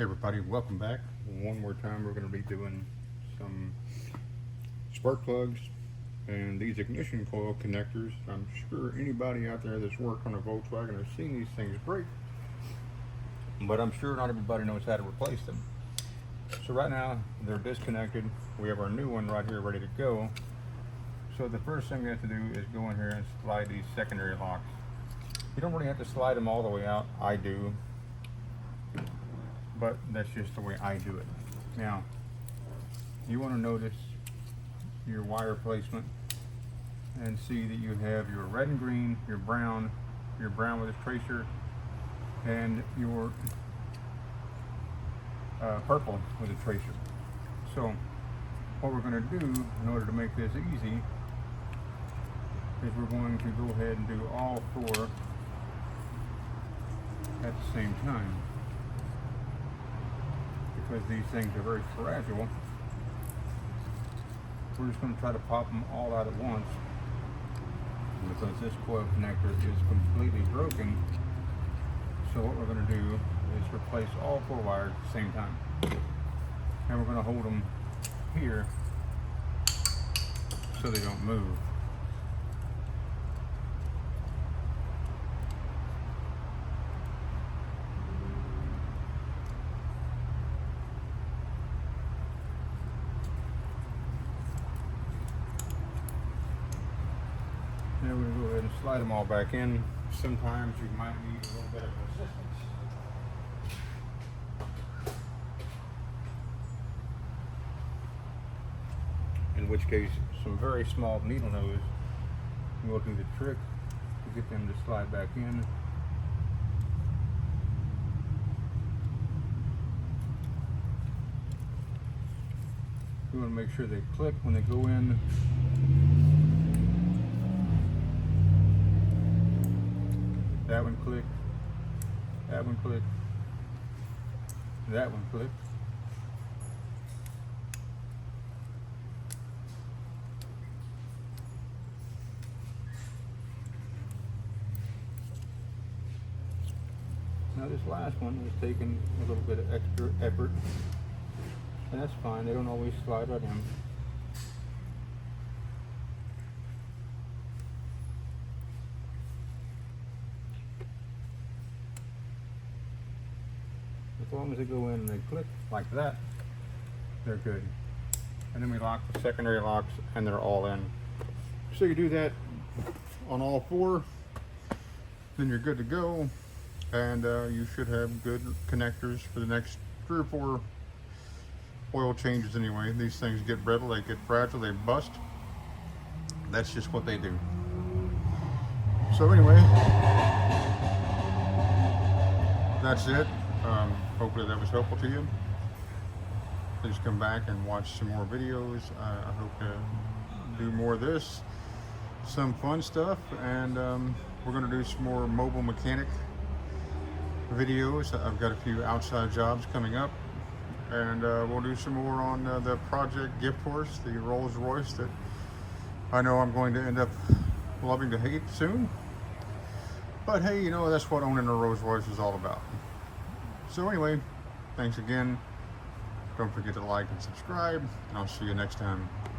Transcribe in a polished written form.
Hey everybody, welcome back. One more time we're going to be doing some spark plugs and these ignition coil connectors. I'm sure anybody out there that's worked on a Volkswagen has seen these things break, but I'm sure not everybody knows how to replace them. So right now they're disconnected. We have our new one right here ready to go. So the first thing we have to do is go in here and slide these secondary locks. You don't really have to slide them all the way out. I do, but that's just the way I do it. Now, you want to notice your wire placement and see that you have your red and green, your brown with a tracer, and your purple with a tracer. So what we're going to do in order to make this easy is we're going to go ahead and do all four at the same time, because these things are very fragile. We're just going to try to pop them all out at once, because this coil connector is completely broken. So what we're going to do is replace all four wires at the same time, and we're going to hold them here so they don't move. Now we're going to go ahead and slide them all back in. Sometimes you might need a little bit of resistance. In which case, some very small needle nose will do the trick to get them to slide back in. We want to make sure they click when they go in. That one clicked, that one clicked, that one clicked. Now this last one is taking a little bit of extra effort, and that's fine. They don't always slide right in. As long as they go in and they click like that, they're good. And then we lock the secondary locks and they're all in. So you do that on all four, then you're good to go. And you should have good connectors for the next 3 or 4 oil changes anyway. These things get brittle, they get fragile, they bust. That's just what they do. So anyway, that's it. Hopefully that was helpful to you. Please come back and watch some more videos. I hope to do more of this, some fun stuff, and we're going to do some more mobile mechanic videos. I've got a few outside jobs coming up, and we'll do some more on the project gift horse, the Rolls Royce that I know I'm going to end up loving to hate soon. But hey, you know, that's what owning a Rolls Royce is all about. So anyway, thanks again. Don't forget to like and subscribe, and I'll see you next time.